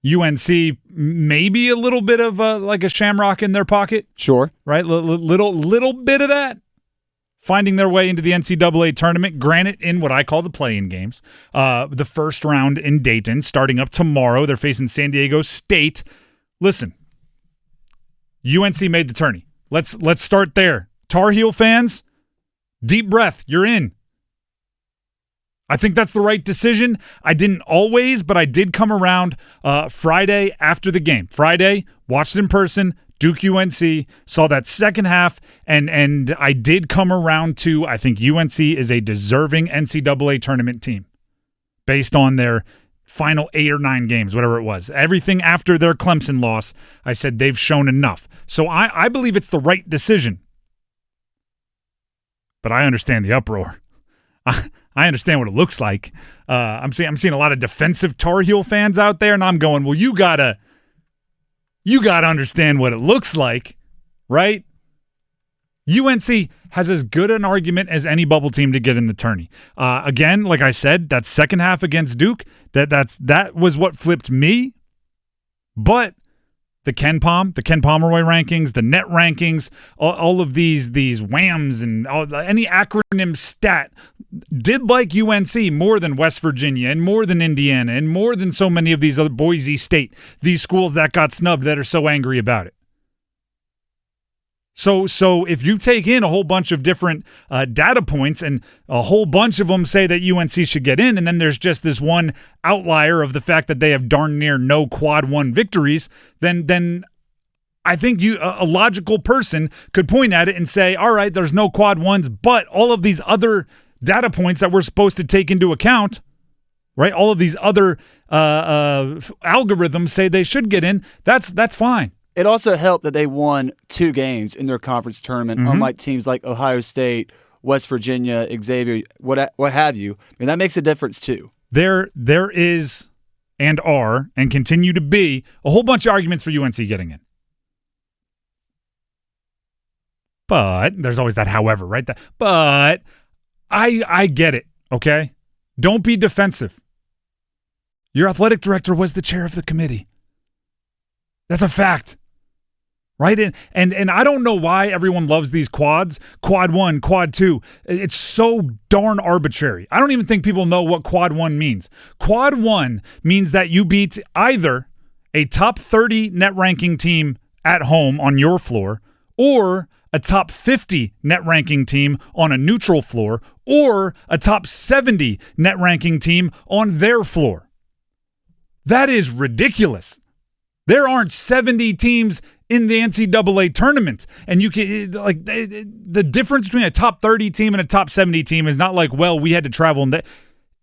UNC maybe a little bit of like a shamrock in their pocket. Sure. Right? Little bit of that. Finding their way into the NCAA tournament, granted in what I call the play-in games. The first round in Dayton, starting up tomorrow. They're facing San Diego State. Listen, UNC made the tourney. Let's start there. Tarheel fans, deep breath. You're in. I think that's the right decision. I didn't always, but I did come around Friday after the game. Friday, watched it in person, Duke UNC, saw that second half, and I did come around to, I think UNC is a deserving NCAA tournament team based on their final 8 or 9 games, whatever it was. Everything after their Clemson loss, I said they've shown enough. So I believe it's the right decision. But I understand the uproar. I understand what it looks like. I'm seeing a lot of defensive Tar Heel fans out there, and I'm going, well, you gotta understand what it looks like, right? UNC has as good an argument as any bubble team to get in the tourney. Again, like I said, that second half against Duke, that was what flipped me. But the Ken Pomeroy rankings, the net rankings, all of these whams and any acronym stat did like UNC more than West Virginia and more than Indiana and more than so many of these other Boise State, these schools that got snubbed that are so angry about it. So if you take in a whole bunch of different data points and a whole bunch of them say that UNC should get in, and then there's just this one outlier of the fact that they have darn near no quad one victories, then I think a logical person could point at it and say, all right, there's no quad ones, but all of these other data points that we're supposed to take into account, right? All of these other algorithms say they should get in. That's fine. It also helped that they won 2 games in their conference tournament, unlike teams like Ohio State, West Virginia, Xavier, what have you. I mean, that makes a difference too. There is and are and continue to be a whole bunch of arguments for UNC getting in. But there's always that however, right? But I get it, okay? Don't be defensive. Your athletic director was the chair of the committee. That's a fact. Right? And I don't know why everyone loves these quads. Quad 1, quad 2. It's so darn arbitrary. I don't even think people know what quad 1 means. Quad 1 means that you beat either a top 30 net ranking team at home on your floor or a top 50 net ranking team on a neutral floor or a top 70 net ranking team on their floor. That is ridiculous. There aren't 70 teams in the NCAA tournament, and you can the difference between a top 30 team and a top 70 team is not like, well, we had to travel, and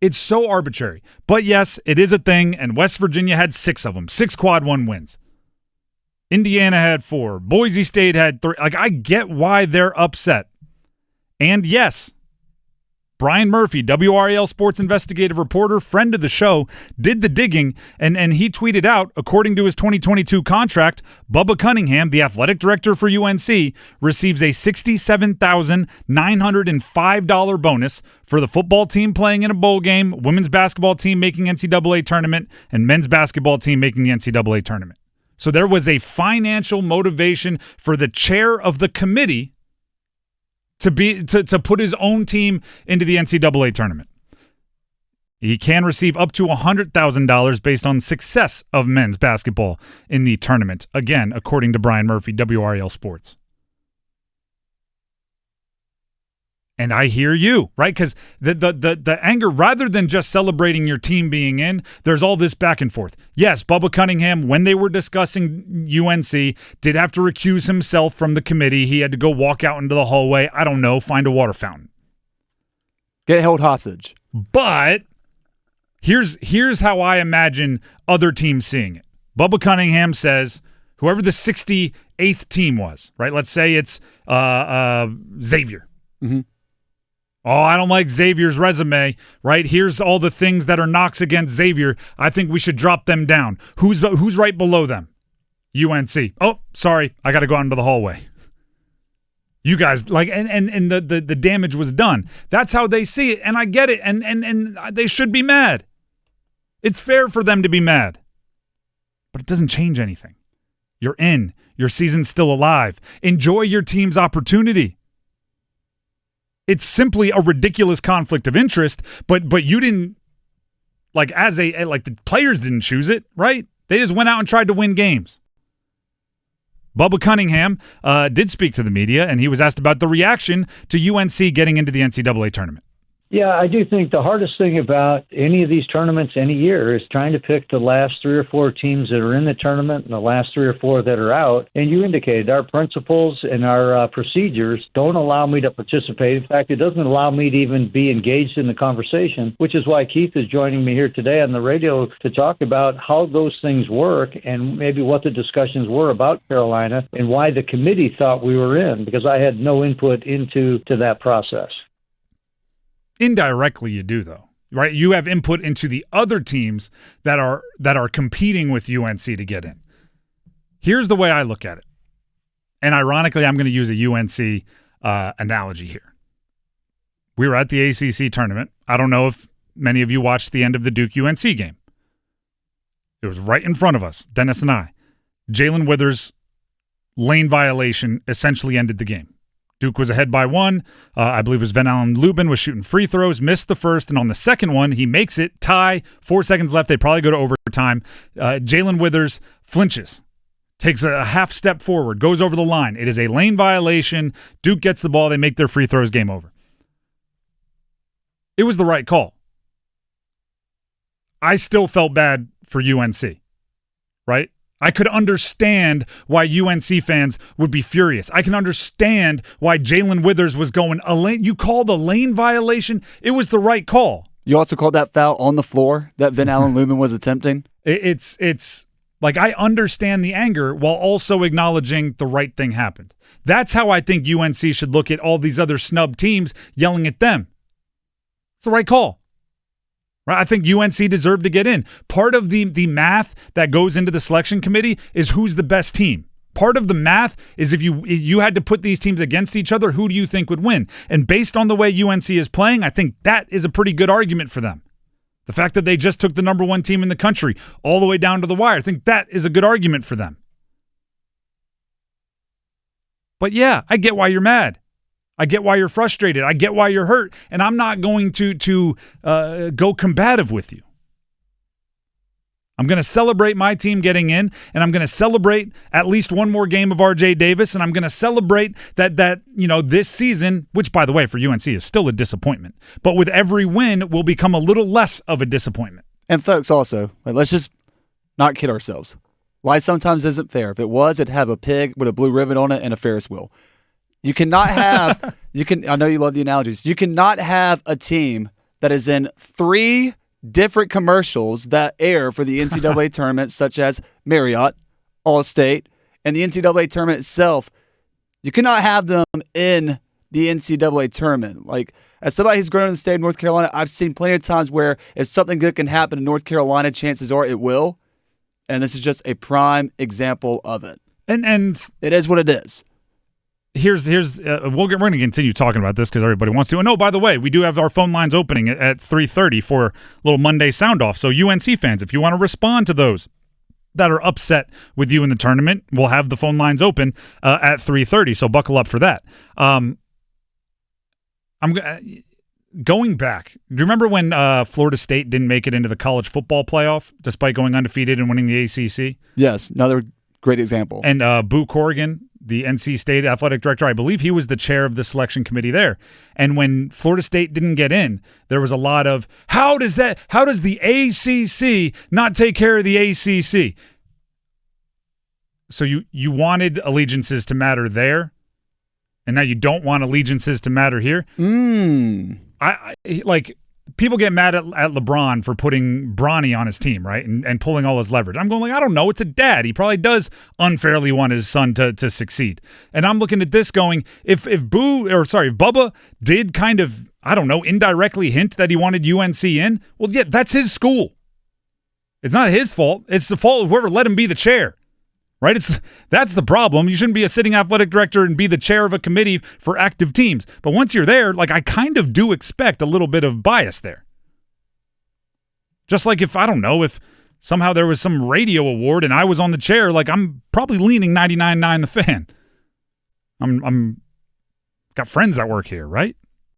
it's so arbitrary. But yes, it is a thing, and West Virginia had 6 of them, 6 quad 1 wins. Indiana had 4, Boise State had 3. Like, I get why they're upset, and yes, Brian Murphy, WRAL sports investigative reporter, friend of the show, did the digging, and he tweeted out, according to his 2022 contract, Bubba Cunningham, the athletic director for UNC, receives a $67,905 bonus for the football team playing in a bowl game, women's basketball team making NCAA tournament, and men's basketball team making the NCAA tournament. So there was a financial motivation for the chair of the committee to put his own team into the NCAA tournament. He can receive up to $100,000 based on success of men's basketball in the tournament. Again, according to Brian Murphy, WRAL Sports. And I hear you, right? Because the anger, rather than just celebrating your team being in, there's all this back and forth. Yes, Bubba Cunningham, when they were discussing UNC, did have to recuse himself from the committee. He had to go walk out into the hallway. I don't know, find a water fountain. Get held hostage. But here's how I imagine other teams seeing it. Bubba Cunningham says, whoever the 68th team was, right? Let's say it's Xavier. Mm-hmm. Oh, I don't like Xavier's resume, right? Here's all the things that are knocks against Xavier. I think we should drop them down. Who's right below them? UNC. Oh, sorry, I got to go out into the hallway. You guys, and the damage was done. That's how they see it, and I get it, and they should be mad. It's fair for them to be mad. but it doesn't change anything. You're in. Your season's still alive. Enjoy your team's opportunity. It's simply a ridiculous conflict of interest, but you didn't, like the players didn't choose it, right? They just went out and tried to win games. Bubba Cunningham did speak to the media, and he was asked about the reaction to UNC getting into the NCAA tournament. Yeah, I do think the hardest thing about any of these tournaments any year is trying to pick the last 3 or 4 teams that are in the tournament and the last 3 or 4 that are out. And you indicated our principles and our procedures don't allow me to participate. In fact, it doesn't allow me to even be engaged in the conversation, which is why Keith is joining me here today on the radio to talk about how those things work and maybe what the discussions were about Carolina and why the committee thought we were in, because I had no input into that process. Indirectly, you do, though, right? You have input into the other teams that are competing with UNC to get in. Here's the way I look at it. And ironically, I'm going to use a UNC analogy here. We were at the ACC tournament. I don't know if many of you watched the end of the Duke-UNC game. It was right in front of us, Dennis and I. Jalen Withers' lane violation essentially ended the game. Duke was ahead by 1. I believe it was Van Allen Lubin was shooting free throws, missed the first, and on the second one, he makes it, tie, 4 seconds left. They probably go to overtime. Jalen Withers flinches, takes a half step forward, goes over the line. It is a lane violation. Duke gets the ball. They make their free throws, game over. It was the right call. I still felt bad for UNC, right? I could understand why UNC fans would be furious. I can understand why Jalen Withers was going, you called a lane violation? It was the right call. You also called that foul on the floor that Van Allen Lubin was attempting? It's like I understand the anger while also acknowledging the right thing happened. That's how I think UNC should look at all these other snub teams yelling at them. It's the right call. I think UNC deserved to get in. Part of the math that goes into the selection committee is who's the best team. Part of the math is if you had to put these teams against each other, who do you think would win? And based on the way UNC is playing, I think that is a pretty good argument for them. The fact that they just took the number 1 team in the country all the way down to the wire, I think that is a good argument for them. But yeah, I get why you're mad. I get why you're frustrated. I get why you're hurt. And I'm not going to go combative with you. I'm going to celebrate my team getting in, and I'm going to celebrate at least one more game of RJ Davis, and I'm going to celebrate that this season, which, by the way, for UNC is still a disappointment, but with every win will become a little less of a disappointment. And folks, also, let's just not kid ourselves. Life sometimes isn't fair. If it was, it'd have a pig with a blue ribbon on it and a Ferris wheel. You cannot have I know you love the analogies. You cannot have a team that is in 3 different commercials that air for the NCAA tournament, such as Marriott, Allstate, and the NCAA tournament itself. You cannot have them in the NCAA tournament. Like, as somebody who's grown in the state of North Carolina, I've seen plenty of times where if something good can happen in North Carolina, chances are it will. And this is just a prime example of it. And it is what it is. We're going to continue talking about this because everybody wants to. And by the way, we do have our phone lines opening at 3:30 for a little Monday sound off. So UNC fans, if you want to respond to those that are upset with you in the tournament, we'll have the phone lines open at 3:30. So buckle up for that. I'm going back. Do you remember when Florida State didn't make it into the college football playoff despite going undefeated and winning the ACC? Yes, another great example. And Boo Corrigan, the NC State athletic director, I believe he was the chair of the selection committee there. And when Florida State didn't get in, there was a lot of, how does the ACC not take care of the ACC? So you wanted allegiances to matter there, and now you don't want allegiances to matter here? People get mad at LeBron for putting Bronny on his team, right, and pulling all his leverage. I'm going I don't know. It's a dad. He probably does unfairly want his son to succeed. And I'm looking at this going, if Bubba did kind of, I don't know, indirectly hint that he wanted UNC in, well, yeah, that's his school. It's not his fault. It's the fault of whoever let him be the chair. Right? That's the problem. You shouldn't be a sitting athletic director and be the chair of a committee for active teams. But once you're there, I kind of do expect a little bit of bias there. Just like if somehow there was some radio award and I was on the chair, like I'm probably leaning 99.9 The Fan. I'm got friends that work here, right?